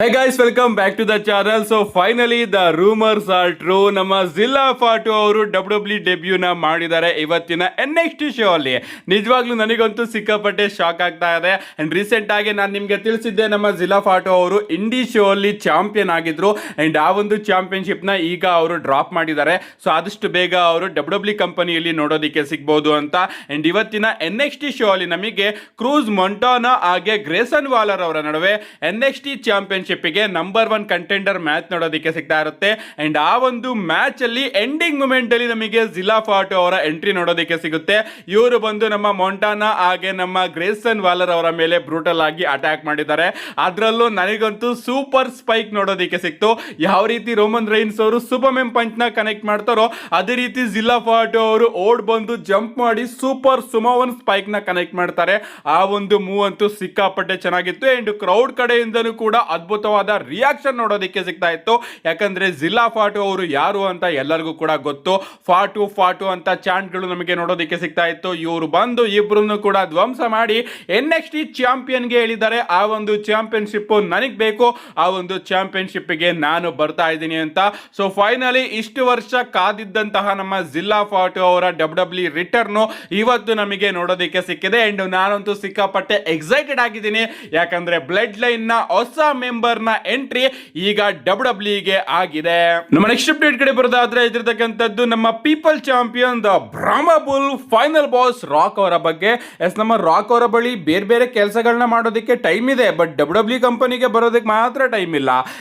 Hey guys, welcome back to the channel. So finally the rumors are true. ನಮ್ಮ ಜಿಲ್ಲಾ ಫಾಟು ಅವರು W ಡೆಬ್ಯೂನ ಮಾಡಿದ್ದಾರೆ ಇವತ್ತಿನ NXT ಶೋ ಅಲ್ಲಿ. ನಿಜವಾಗ್ಲೂ ನನಗಂತೂ ಸಿಕ್ಕಾಪಟ್ಟೆ ಶಾಕ್ ಆಗ್ತಾ ಇದೆ. ಅಂಡ್ ರೀಸೆಂಟ್ ಆಗಿ ನಾನು ನಿಮಗೆ ತಿಳಿಸಿದ್ದೆ ನಮ್ಮ ಜಿಲ್ಲಾ ಫಾಟು ಅವರು ಇಂಡಿ ಶೋ ಅಲ್ಲಿ ಚಾಂಪಿಯನ್ ಆಗಿದ್ರು. ಅಂಡ್ ಆ ಒಂದು ಚಾಂಪಿಯನ್ಶಿಪ್ ನ ಈಗ ಅವರು ಡ್ರಾಪ್ ಮಾಡಿದ್ದಾರೆ. ಸೊ ಆದಷ್ಟು ಬೇಗ ಅವರು ಡಬ್ಲ್ಯೂ ಕಂಪನಿಯಲ್ಲಿ ನೋಡೋದಕ್ಕೆ ಸಿಗ್ಬೋದು ಅಂತ. ಅಂಡ್ ಇವತ್ತಿನ NXT ಶೋ ಅಲ್ಲಿ ನಮಗೆ ಕ್ರೂಸ್ ಮೊಂಟಾನಾ ಹಾಗೆ ಗ್ರೇಸನ್ ವಾಲರ್ ಅವರ ನಡುವೆ NXT ಚಾಂಪಿಯನ್ ಗೆ ನಂಬರ್ 1 ಕಂಟೆಂಡರ್ ಮ್ಯಾಚ್ ನೋಡೋದಕ್ಕೆ ಸಿಗ್ತಾ ಇರುತ್ತೆ. ಅಂಡ್ ಆ ಒಂದು ಮ್ಯಾಚ್ ಅಲ್ಲಿ ಎಂಡಿಂಗ್ ಮೂಮೆಂಟ್ ಅಲ್ಲಿ ನಮಗೆ ಜಿಲ್ಲಾ ಫಾಟು ಅವರ ಎಂಟ್ರಿ ನೋಡೋದಕ್ಕೆ ಸಿಗುತ್ತೆ. ಇವರು ಬಂದು ನಮ್ಮ ಮೊಂಟಾನಾ ಹಾಗೆ ನಮ್ಮ ಗ್ರೇಸನ್ ವಾಲರ್ ಅವರ ಮೇಲೆ ಬ್ರೂಟಲ್ ಆಗಿ ಅಟ್ಯಾಕ್ ಮಾಡಿದ್ದಾರೆ. ಅದರಲ್ಲೂ ನನಗಂತೂ ಸೂಪರ್ ಸ್ಪೈಕ್ ನೋಡೋದಕ್ಕೆ ಸಿಕ್ತು. ಯಾವ ರೀತಿ ರೋಮನ್ ರೈನ್ಸ್ ಅವರು ಸೂಪರ್ಮೆನ್ ಪಂಚ್ ನ ಕನೆಕ್ಟ್ ಮಾಡ್ತಾರೋ ಅದೇ ರೀತಿ ಜಿಲ್ಲಾ ಫಾಟು ಅವರು ಓಡ್ ಬಂದು ಜಂಪ್ ಮಾಡಿ ಸೂಪರ್ ಸುಮೋವನ್ ಸ್ಪೈಕ್ ನ ಕನೆಕ್ಟ್ ಮಾಡ್ತಾರೆ. ಆ ಒಂದು ಮೂವ್ ಅಂತೂ ಸಿಕ್ಕಾಪಟ್ಟೆ ಚೆನ್ನಾಗಿತ್ತು. ಅಂಡ್ ಕ್ರೌಡ್ ಕಡೆಯಿಂದನೂ ಕೂಡ ಅದ್ಭುತವಾದ ರಿಯಾಕ್ಷನ್ ನೋಡೋದಕ್ಕೆ ಸಿಗ್ತಾ ಇತ್ತು. ಯಾಕಂದ್ರೆ ಜಿಲ್ಲಾ ಫಾಟು ಅವರು ಯಾರು ಅಂತ ಎಲ್ಲರಿಗೂ ಕೂಡ ಗೊತ್ತು. ಫಾಟು ಫಾಟು ಅಂತ ಚಾಂಟ್ಗಳು ನಮಗೆ ನೋಡೋದಕ್ಕೆ ಸಿಗ್ತಾ ಇತ್ತು. ಇವರು ಬಂದು ಇಬ್ರನ್ನು ಕೂಡ ಧ್ವಂಸ ಮಾಡಿ NXT ಚಾಂಪಿಯನ್ ಗೆ ಹೇಳಿದ್ದಾರೆ. ಆ ಒಂದು ಚಾಂಪಿಯನ್ಶಿಪ್ ನನಗೆ ಬೇಕು, ಆ ಒಂದು ಚಾಂಪಿಯನ್ಶಿಪ್ ಗೆ ನಾನು ಬರ್ತಾ ಇದ್ದೀನಿ ಅಂತ. ಸೊ ಫೈನಲಿ ಇಷ್ಟು ವರ್ಷ ಕಾದಿದ್ದಂತಹ ನಮ್ಮ ಜಿಲ್ಲಾ ಫಾಟು ಅವರ ಡಬ್ಲ್ಯೂ ರಿಟರ್ನ್ ಇವತ್ತು ನಮಗೆ ನೋಡೋದಕ್ಕೆ ಸಿಕ್ಕಿದೆ. ಅಂಡ್ ನಾನಂತೂ ಸಿಕ್ಕಾಪಟ್ಟೆ ಎಕ್ಸೈಟೆಡ್ ಆಗಿದ್ದೀನಿ. ಯಾಕಂದ್ರೆ ಬ್ಲಡ್ ಲೈನ್ ನ ಹೊಸ ಮೆಂಬರ್ ನ ಎಂಟ್ರಿ ಈಗ ಡಬ್ಲ್ಯೂ ಗೆ ಆಗಿದೆ. ನಮ್ಮ ನೆಕ್ಸ್ಟ್ ಅಪ್ಡೇಟ್ ಕಡೆ ಬರೋದಾದ್ರೆ ಇದಿರತಕ್ಕಂಥದ್ದು ನಮ್ಮ people champion the Brahma bull final boss Rock ಅವರ ಬಗ್ಗೆ. ನಮ್ಮ ರಾಕ್ ಅವರ ಬಳಿ ಬೇರೆ ಬೇರೆ ಕೆಲಸಗಳನ್ನ ಮಾಡೋದಕ್ಕೆ ಟೈಮ್ ಇದೆ, ಬಟ್ ಡಬ್ಲ್ಯೂ ಕಂಪನಿಗೆ ಬರೋದಕ್ಕೆ ಮಾತ್ರ ಟೈಮ್ ಇಲ್ಲ.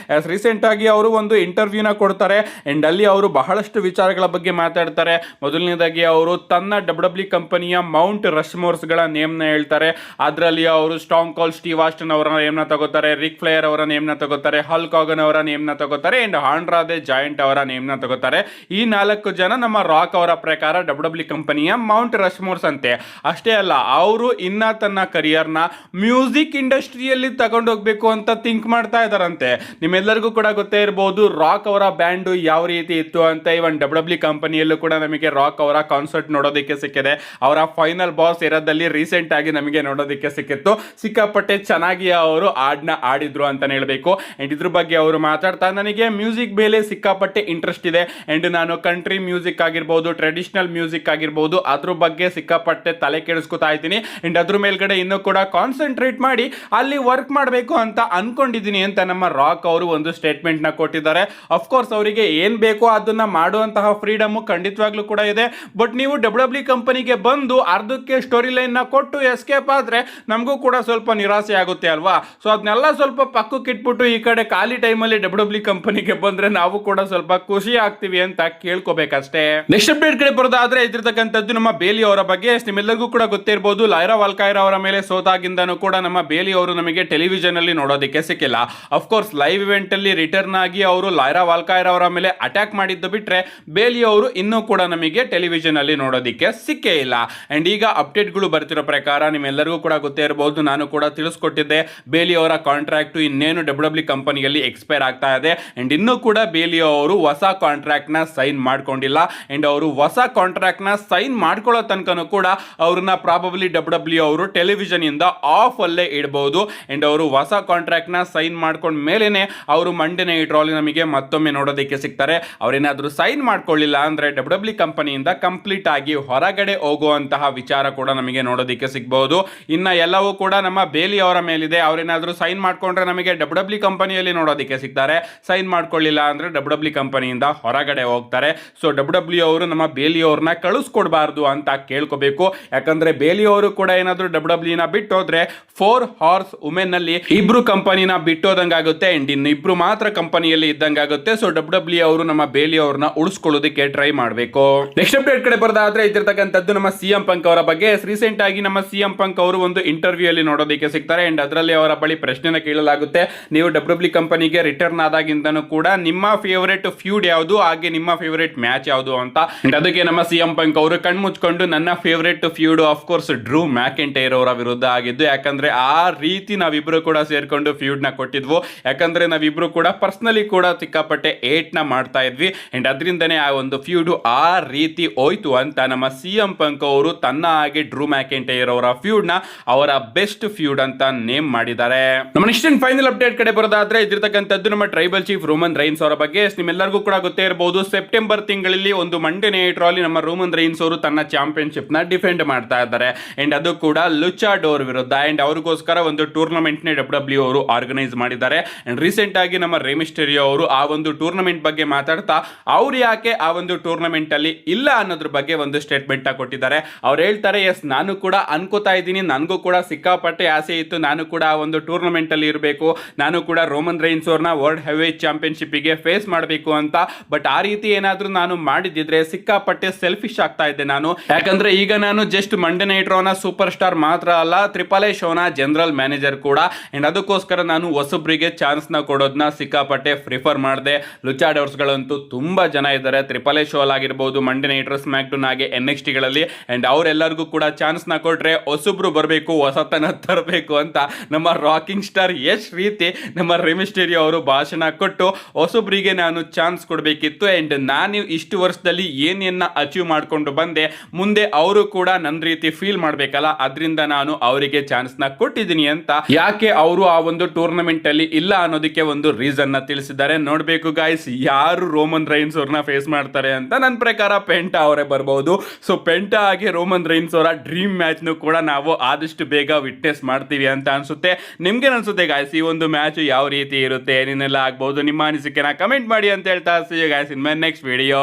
ರೀಸೆಂಟ್ ಆಗಿ ಅವರು ಒಂದು ಇಂಟರ್ವ್ಯೂನ ಕೊಡ್ತಾರೆ. ಅಂಡ್ ಅಲ್ಲಿ ಅವರು ಬಹಳಷ್ಟು ವಿಚಾರಗಳ ಬಗ್ಗೆ ಮಾತಾಡ್ತಾರೆ. ಮೊದಲನೇದಾಗಿ ಅವರು ತನ್ನ ಡಬ್ಲ್ಯೂ ಕಂಪನಿಯ ಮೌಂಟ್ ರಶ್ಮೋರ್ಸ್ ಗಳ ನೇಮ್ ನ ಹೇಳ್ತಾರೆ. ಅದರಲ್ಲಿ ಅವರು ಸ್ಟಾಂಗ್ ಕಾಲ್ ಸ್ಟೀವ್ ಆಸ್ಟನ್ ಅವರ ನೇಮ್ ನ ತಗೋತಾರೆ, ರಿಕ್ ಫ್ಲೇಯರ್ ಅವರ ನೇಮ್ ನ ತಗೋತಾರೆ, ಹಲ್ಕ್ ಹಾಗನ್ ಅವರ ನೇಮ್ ನ ತಗೋತಾರೆ, ಅಂಡ್ ಆಂಡ್ರಾದೆ ಜಾಯಿಂಟ್ ಅವರ ನೇಮ್ ನ ತಗೋತಾರೆ. ಈ 4 ಜನ ನಮ್ಮ ರಾಕ್ ಅವರ ಪ್ರಕಾರ ಡಬ್ಲ್ಯೂ ಕಂಪನಿಯ ಮೌಂಟ್ ರಶ್ಮೋರ್ಸ್ ಅಂತೆ. ಅಷ್ಟೇ ಅಲ್ಲ, ಅವರು ಇನ್ನ ತನ್ನ ಕರಿಯರ್ ನ ಮ್ಯೂಸಿಕ್ ಇಂಡಸ್ಟ್ರಿಯಲ್ಲಿ ತಗೊಂಡೋಗ್ಬೇಕು ಅಂತ ಥಿಂಕ್ ಮಾಡ್ತಾ ಇದಾರಂತೆ. ನಿಮ್ಮೆಲ್ಲರಿಗೂ ಕೂಡ ಗೊತ್ತೇ ಇರಬಹುದು ರಾಕ್ ಅವರ ಬ್ಯಾಂಡ್ ಯಾವ ರೀತಿ ಇತ್ತು ಅಂತ. ಇವನ್ ಡಬ್ಲ್ಯೂ ಕಂಪನಿಯಲ್ಲೂ ಕೂಡ ನಮಗೆ ರಾಕ್ ಅವರ ಕಾನ್ಸರ್ಟ್ ನೋಡೋದಕ್ಕೆ ಸಿಕ್ಕಿದೆ. ಅವರ ಫೈನಲ್ ಬಾಸ್ ಇರೋದಲ್ಲಿ ರೀಸೆಂಟ್ ಆಗಿ ನಮಗೆ ನೋಡೋದಕ್ಕೆ ಸಿಕ್ಕಿತ್ತು. ಸಿಕ್ಕಾಪಟ್ಟೆ ಚೆನ್ನಾಗಿ ಅವರು ಹಾಡ್ನ ಆಡಿದ್ರು ಅಂತಾನೆ ಹೇಳ್ಬೇಕು. ಅಂಡ್ ಇದ್ರ ಬಗ್ಗೆ ಅವರು ಮಾತಾಡ್ತಾ, ನನಗೆ ಮ್ಯೂಸಿಕ್ ಮೇಲೆ ಸಿಕ್ಕಾಪಟ್ಟೆ ಇಂಟ್ರೆಸ್ಟ್ ಇದೆ. ಅಂಡ್ ನಾನು ಕಂಟ್ರಿ ಮ್ಯೂಸಿಕ್ ಆಗಿರ್ಬೋದು, ಟ್ರೆಡಿಷನಲ್ ಮ್ಯೂಸಿಕ್ ಆಗಿರ್ಬೋದು, ಅದ್ರ ಬಗ್ಗೆ ಸಿಕ್ಕಾಪಟ್ಟೆ ತಲೆ ಕೆಡಿಸ್ಕೊತಾ ಇದ್ದೀನಿ. ಅಂಡ್ ಅದ್ರ ಮೇಲ್ಗಡೆ ಇನ್ನೂ ಕೂಡ ಕಾನ್ಸಂಟ್ರೇಟ್ ಮಾಡಿ ಅಲ್ಲಿ ವರ್ಕ್ ಮಾಡಬೇಕು ಅಂತ ಅನ್ಕೊಂಡಿದ್ದೀನಿ ಅಂತ ನಮ್ಮ ರಾಕ್ ಅವರು ಒಂದು ಸ್ಟೇಟ್ಮೆಂಟ್ ನ ಕೊಟ್ಟಿದ್ದಾರೆ. ಅಫ್ಕೋರ್ಸ್ ಅವರಿಗೆ ಏನ್ ಬೇಕೋ ಅದನ್ನ ಮಾಡುವಂತಹ ಫ್ರೀಡಮ್ ಖಂಡಿತವಾಗ್ಲೂ ಕೂಡ ಇದೆ. ಬಟ್ ನೀವು ಡಬ್ಲ್ಯೂ ಕಂಪನಿಗೆ ಬಂದು ಅರ್ಧಕ್ಕೆ ಸ್ಟೋರಿ ಲೈನ್ ನ ಕೊಟ್ಟು ಎಸ್ಕೇಪ್ ಆದ್ರೆ ನಮಗೂ ಕೂಡ ಸ್ವಲ್ಪ ನಿರಾಸೆ ಆಗುತ್ತೆ ಅಲ್ವಾ. ಸೊ ಅದನ್ನೆಲ್ಲ ಸ್ವಲ್ಪ ಪಕ್ಕಕ್ಕೆ ಇಟ್ಬಿಟ್ಟು ಈ ಕಡೆ ಖಾಲಿ ಟೈಮಲ್ಲಿ ಡಬ್ಲ್ಯೂ ಕಂಪನಿಗೆ ಬಂದ್ರೆ ನಾವು ಕೂಡ ಸ್ವಲ್ಪ ಖುಷಿ ಆಗ್ತೀವಿ ಅಂತ ಕೇಳ್ಕೋಬೇಕಷ್ಟೇ. ನೆಕ್ಸ್ಟ್ ಅಪ್ಡೇಟ್ ಕಡೆ ಬರೋದಾದ್ರೆ ಇದಿರ್ತಕ್ಕಂಥದ್ದು ನಮ್ಮ ಬೇಲಿ ಅವರ ಬಗ್ಗೆ. ನಿಮ್ಮೆಲ್ಲರಿಗೂ ಕೂಡ ಗೊತ್ತಿರಬಹುದು, ಲೈರಾ ವಾಲ್ಕೈರ್ ಅವರ ಮೇಲೆ ಸೋತಾಗಿಂದನೂ ಕೂಡ ನಮ್ಮ ಬೇಲಿ ಅವರು ನಮಗೆ ಟೆಲಿವಿಷನ್ ಅಲ್ಲಿ ನೋಡೋದಕ್ಕೆ ಸಿಕ್ಕಿಲ್ಲ. ಅಫ್ಕೋರ್ಸ್ ಲೈವ್ ಇವೆಂಟ್ ಅಲ್ಲಿ ರಿಟರ್ನ್ ಆಗಿ ಅವರು ಲೈರಾ ವಾಲ್ಕೈರ್ ಅವರ ಮೇಲೆ ಅಟ್ಯಾಕ್ ಮಾಡಿದ್ದು ಬಿಟ್ರೆ ಬೇಲಿ ಅವರು ಇನ್ನೂ ಕೂಡ ನಮಗೆ ಟೆಲಿವಿಷನ್ ಅಲ್ಲಿ ನೋಡೋದಕ್ಕೆ ಸಿಕ್ಕೇ ಇಲ್ಲ. ಅಂಡ್ ಈಗ ಅಪ್ಡೇಟ್ ಗಳು ಬರ್ತಿರೋ ಪ್ರಕಾರ ನಿಮ್ಮೆಲ್ಲರಿಗೂ ಕೂಡ ಗೊತ್ತೇ ಇರಬಹುದು, ನಾನು ಕೂಡ ತಿಳಿಸ್ಕೊಟ್ಟಿದ್ದೆ, ಬೇಲಿ ಅವರ ಕಾಂಟ್ರಾಕ್ಟ್ ಇನ್ನೇನು ಡಬ್ಲ್ಯೂ ಕಂಪನಿಯಲ್ಲಿ ಎಕ್ಸ್ಪೈರ್ ಆಗ್ತಾ ಇದೆ. ಅಂಡ್ ಇನ್ನೂ ಕೂಡ ಬೇಲಿ ಅವರು ಹೊಸ ಕಾಂಟ್ರಾಕ್ಟ್ ನ ಸೈನ್ ಮಾಡ್ಕೊಂಡಿಲ್ಲ. ಅಂಡ್ ಅವರು ಹೊಸ ಕಾಂಟ್ರಾಕ್ಟ್ ನ ಸೈನ್ ಮಾಡ್ಕೊಳ್ಳೋ ತನಕನೂ ಕೂಡ ಅವ್ರನ್ನ ಪ್ರಾಬಬ್ಲಿ ಡಬ್ಲ್ಯೂ ಅವರು ಟೆಲಿವಿಷನ್ ಇಂದ ಆಫ್ ಅಲ್ಲೇ ಇಡಬಹುದು. ಅಂಡ್ ಅವರು ಹೊಸ ಕಾಂಟ್ರಾಕ್ಟ್ ನ ಸೈನ್ ಮಾಡ್ಕೊಂಡ ಮೇಲೇನೆ ಅವರು ಮಂಡೇ ನೈಟ್ ರಾಲ್ ನಮಗೆ ಮತ್ತೊಮ್ಮೆ ನೋಡೋದಕ್ಕೆ ಸಿಗ್ತಾರೆ. ಅವ್ರೇನಾದ್ರೂ ಸೈನ್ ಮಾಡ್ಕೊಳ್ಳಿಲ್ಲ ಅಂದ್ರೆ ಡಬ್ಲ್ಯೂ ಕಂಪನಿಯಿಂದ ಕಂಪ್ಲೀಟ್ ಆಗಿ ಹೊರಗಡೆ ಹೋಗುವಂತಹ ವಿಚಾರ ಕೂಡ ನಮಗೆ ನೋಡೋದಕ್ಕೆ ಸಿಗಬಹುದು. ಇನ್ನ ಎಲ್ಲವೂ ಕೂಡ ನಮ್ಮ ಬೇಲಿ ಅವರ ಮೇಲಿದೆ. ಅವ್ರೇನಾದ್ರೂ ಸೈನ್ ಮಾಡ್ಕೊಂಡ್ರೆ ನಮಗೆ ಡಬ್ಲ್ಯೂ ಕಂಪನಿಯಲ್ಲಿ ನೋಡೋದಕ್ಕೆ ಸಿಗ್ತಾರೆ, ಸೈನ್ ಮಾಡ್ಕೊಳ್ಳಿಲ್ಲ ಅಂದ್ರೆ ಡಬ್ಲ್ಯೂ ಕಂಪನಿಯಿಂದ ಹೊರಗಡೆ ಹೋಗ್ತಾರೆ. ಸೊ ಡಬ್ಲ್ಯೂ ಅವರು ನಮ್ಮ ಬೇಲಿ ಅವ್ರನ್ನ ಕಳಿಸ್ಕೊಡ್ಬಾರ್ದು ಅಂತ ಕೇಳ್ಕೋಬೇಕು. ಯಾಕಂದ್ರೆ ಬೇಲಿ ಅವರು ಕೂಡ ಏನಾದ್ರೂ ಡಬ್ಲ್ಯೂ ನ ಬಿಟ್ಟೋದ್ರೆ 4 ಹಾರ್ಸ್ ವುಮೆನ್ ಅಲ್ಲಿ ಇಬ್ರು ಕಂಪನಿನ ಬಿಟ್ಟೋದಂಗಾಗುತ್ತೆ. ಅಂಡ್ ಇನ್ನಿಬ್ರು ಮಾತ್ರ ಕಂಪನಿಯಲ್ಲಿ ಇದ್ದಂಗಾಗುತ್ತೆ. ಸೊ ಡಬ್ಲ್ಯೂ ಅವರು ನಮ್ಮ ಬೇಲಿ ಅವ್ರನ್ನ ಉಳಿಸ್ಕೊಳ್ಳೋದಕ್ಕೆ ಟ್ರೈ ಮಾಡಬೇಕು. ನೆಕ್ಸ್ಟ್ ಅಪ್ಡೇಟ್ ಕಡೆ ಬರೋದಾದ್ರೆ ಇದಿರ್ತಕ್ಕಂಥದ್ದು ನಮ್ಮ CM ಪಂಕ್ ಅವರ ಬಗ್ಗೆ. ರೀಸೆಂಟ್ ಆಗಿ ನಮ್ಮ CM ಪಂಕ್ ಅವರು ಒಂದು ಇಂಟರ್ವ್ಯೂ ಅಲ್ಲಿ ನೋಡೋದಕ್ಕೆ ಸಿಗ್ತಾರೆ. ಅಂಡ್ ಅದರಲ್ಲಿ ಅವರ ಬಳಿ ಪ್ರಶ್ನೆನ ಕೇಳಲಾಗುತ್ತೆ, ನೀವು ಡಬ್ಲ್ಯೂ ಕಂಪನಿಗೆ ರಿಟರ್ನ್ ಆದಾಗಿಂದನೂ ಕೂಡ ನಿಮ್ಮ ಫೇವರೇಟ್ ಫ್ಯೂಡ್ ಯಾವುದು, ಹಾಗೆ ನಿಮ್ಮ ಫೇವರೇಟ್ ಮ್ಯಾಚ್ ಯಾವುದು ಅಂತ. ಅದಕ್ಕೆ ನಮ್ಮ CM ಪಂಕ್ ಅವರು ಕಣ್ಮುಚ್ಕೊಂಡು ನನ್ನ favourite feud of course Drew McIntyre ಅವರ ವಿರುದ್ಧ ಆಗಿದ್ದು. ಯಾಕಂದ್ರೆ ಆ ರೀತಿ ನಾವಿಬ್ರು ಕೂಡ ಸೇರ್ಕೊಂಡು ಫ್ಯೂಡ್ ನ ಕೊಟ್ಟಿದ್ವು. ಯಾಕಂದ್ರೆ ನಾವಿಬ್ರು ಕೂಡ ಪರ್ಸನಲಿ ಕೂಡ ಸಿಕ್ಕಾಪಟ್ಟೆ ಏಟ್ ನ ಮಾಡ್ತಾ ಇದ್ವಿ. ಅಂಡ್ ಅದರಿಂದನೇ ಆ ಒಂದು ಫ್ಯೂಡ್ ಆ ರೀತಿ ಹೋಯ್ತು ಅಂತ ನಮ್ಮ CM ಪಂಕ್ ಅವರು ತನ್ನ ಹಾಗೆ ಡ್ರೂ ಮ್ಯಾಕೆಂಟೈರ್ ಅವರ ಫ್ಯೂಡ್ ನ ಅವರ ಬೆಸ್ಟ್ ಫ್ಯೂಡ್ ಅಂತ ನೇಮ್ ಮಾಡಿದ್ದಾರೆ. ನಮ್ಮ ನೆಕ್ಸ್ಟ್ ಫೈನಲ್ ಅಪ್ಡೇಟ್ ಅಪ್ಡೇಟ್ ಕಡೆ ಬರೋದಾದ್ರೆ ಇದಿರ್ತಕ್ಕಂಥದ್ದು ನಮ್ಮ ಟ್ರೈಬಲ್ ಚೀಫ್ ರೋಮನ್ ರೈನ್ಸ್ ಅವರ ಬಗ್ಗೆ. ನಿಮ್ಮೆಲ್ಲರಿಗೂ ಕೂಡ ಗೊತ್ತೇ ಇರಬಹುದು, ಸೆಪ್ಟೆಂಬರ್ ತಿಂಗಳಲ್ಲಿ ಒಂದು ಮಂಡೇ ನೈಟ್ ರಾಲಿ ನಮ್ಮ ರೋಮನ್ ರೈನ್ಸ್ ಅವರು ತನ್ನ ಚಾಂಪಿಯನ್ಶಿಪ್ ನ ಡಿಫೆಂಡ್ ಮಾಡ್ತಾ ಇದ್ದಾರೆ. ಅಂಡ್ ಅದು ಕೂಡ ಲುಚಾಡೋರ್ ವಿರುದ್ಧ. ಅಂಡ್ ಅವ್ರಿಗೋಸ್ಕರ ಒಂದು ಟೂರ್ನಮೆಂಟ್ ನ ಡಬ್ಲ್ಯೂ ಅವರು ಆರ್ಗನೈಸ್ ಮಾಡಿದ್ದಾರೆ. ಅಂಡ್ ರೀಸೆಂಟ್ ಆಗಿ ನಮ್ಮ ರೇ ಮಿಸ್ಟೀರಿಯೋ ಅವರು ಆ ಒಂದು ಟೂರ್ನಮೆಂಟ್ ಬಗ್ಗೆ ಮಾತಾಡ್ತಾ ಅವ್ರು ಯಾಕೆ ಆ ಒಂದು ಟೂರ್ನಮೆಂಟ್ ಅಲ್ಲಿ ಇಲ್ಲ ಅನ್ನೋದ್ರ ಬಗ್ಗೆ ಒಂದು ಸ್ಟೇಟ್ಮೆಂಟ್ ಕೊಟ್ಟಿದ್ದಾರೆ. ಅವ್ರು ಹೇಳ್ತಾರೆ, ಎಸ್ ನಾನು ಕೂಡ ಅನ್ಕೋತಾ ಇದ್ದೀನಿ, ನನಗೂ ಕೂಡ ಸಿಕ್ಕಾಪಟ್ಟೆ ಆಸೆ ಇತ್ತು, ನಾನು ಕೂಡ ಆ ಒಂದು ಟೂರ್ನಮೆಂಟ್ ಅಲ್ಲಿ ಇರಬೇಕು, ನಾನು ಕೂಡ ರೋಮನ್ ರೈನ್ಸ್ ಅವ್ರನ್ನ ವರ್ಲ್ಡ್ ಹೆವಿವೇಟ್ ಚಾಂಪಿಯನ್ಶಿಪ್ ಗೆ ಫೇಸ್ ಮಾಡಬೇಕು ಅಂತ. ಬಟ್ ಆ ರೀತಿ ಏನಾದ್ರೂ ನಾನು ಮಾಡಿದಿದ್ರೆ ಸಿಕ್ಕಾಪಟ್ಟೆ ಸೆಲ್ಫಿಶ್ ಆಗ್ತಾ ಇದ್ದೆ ನಾನು. ಯಾಕಂದ್ರೆ ಈಗ ನಾನು ಜಸ್ಟ್ ಮಂಡೇ ನೈಟ್ ರೋನ ಸೂಪರ್ ಸ್ಟಾರ್ ಮಾತ್ರ ಅಲ್ಲ, ಟ್ರಿಪಲ್ ಎ ಶೋನ ಜನರಲ್ ಮ್ಯಾನೇಜರ್ ಕೂಡ. ಅಂಡ್ ಅದಕ್ಕೋಸ್ಕರ ನಾನು ಹೊಸಬ್ರಿಗೆ ಚಾನ್ಸ್ ನ ಕೊಡೋದನ್ನ ಸಿಕ್ಕಾಪಟ್ಟೆ ಪ್ರಿಫರ್ ಮಾಡಿದೆ. ಲುಚಾಡೋರ್ಸ್ ಗಳಂತೂ ತುಂಬಾ ಜನ ಇದ್ದಾರೆ, ಟ್ರಿಪಲ್ ಎ ಶೋ ಆಗಿರ್ಬೋದು, ಮಂಡೇ ನೈಟ್ ಸ್ಮ್ಯಾಕ್ ಡೌನ್ ಹಾಗೆ NXT ಗಳಲ್ಲಿ. ಅಂಡ್ ಅವರೆಲ್ಲರಿಗೂ ಕೂಡ ಚಾನ್ಸ್ ನ ಕೊಟ್ರೆ ಹೊಸಬ್ರು ಬರಬೇಕು, ಹೊಸತನ ತರಬೇಕು ಅಂತ ನಮ್ಮ ರಾಕಿಂಗ್ ಸ್ಟಾರ್ ಯಶ್ ರೀತಿ ನಮ್ಮ ರೇ ಮಿಸ್ಟೀರಿಯೋ ಅವರು ಭಾಷಣ ಕೊಟ್ಟು ಹೊಸಬ್ರಿಗೆ ನಾನು ಚಾನ್ಸ್ ಕೊಡಬೇಕಿತ್ತು. ಅಂಡ್ ನಾನು ಇಷ್ಟು ವರ್ಷದಲ್ಲಿ ಏನೇನ ಅಚೀವ್ ಮಾಡ್ಕೊಂಡು ಬಂದೆ, ಮುಂದೆ ಅವರು ಕೂಡ ನನ್ನ ರೀತಿ ಫೀಲ್ ಮಾಡ್ಬೇಕಲ್ಲ, ಅದರಿಂದ ನಾನು ಅವರಿಗೆ ಚಾನ್ಸ್ ನ ಕೊಟ್ಟಿದ್ದೀನಿ ಅಂತ. ಯಾಕೆ ಅವರು ಆ ಒಂದು ಟೂರ್ನಮೆಂಟ್ ಅಲ್ಲಿ ಇಲ್ಲ ಅನ್ನೋದಕ್ಕೆ ಒಂದು ರೀಸನ್ ನ ತಿಳಿಸಿದ್ದಾರೆ. ನೋಡ್ಬೇಕು ಗಾಯ್ಸ್, ಯಾರು ರೋಮನ್ ರೈನ್ಸ್ ಅವ್ರನ್ನ ಫೇಸ್ ಮಾಡ್ತಾರೆ ಅಂತ. ನನ್ನ ಪ್ರಕಾರ ಪೆಂಟಾ ಅವರೇ ಬರಬಹುದು. ಸೊ ಪೆಂಟಾ ಆಗಿ ರೋಮನ್ ರೈನ್ಸ್ ಅವರ ಡ್ರೀಮ್ ಮ್ಯಾಚ್ ನು ಕೂಡ ನಾವು ಆದಷ್ಟು ಬೇಗ ವಿಟ್ನೆಸ್ ಮಾಡ್ತೀವಿ ಅಂತ ಅನ್ಸುತ್ತೆ. ನಿಮ್ಗೆ ಅನ್ಸುತ್ತೆ ಗಾಯ್ಸ್ ಈ ಒಂದು ಮ್ಯಾಚ್ ಯಾವ ರೀತಿ ಇರುತ್ತೆ, ಏನೇನೆಲ್ಲ ಆಗ್ಬಹುದು, ನಿಮ್ಮ ಅನಿಸಿಕೆನ ಕಮೆಂಟ್ ಮಾಡಿ ಅಂತ ಹೇಳ್ತಾ see you guys in my next video.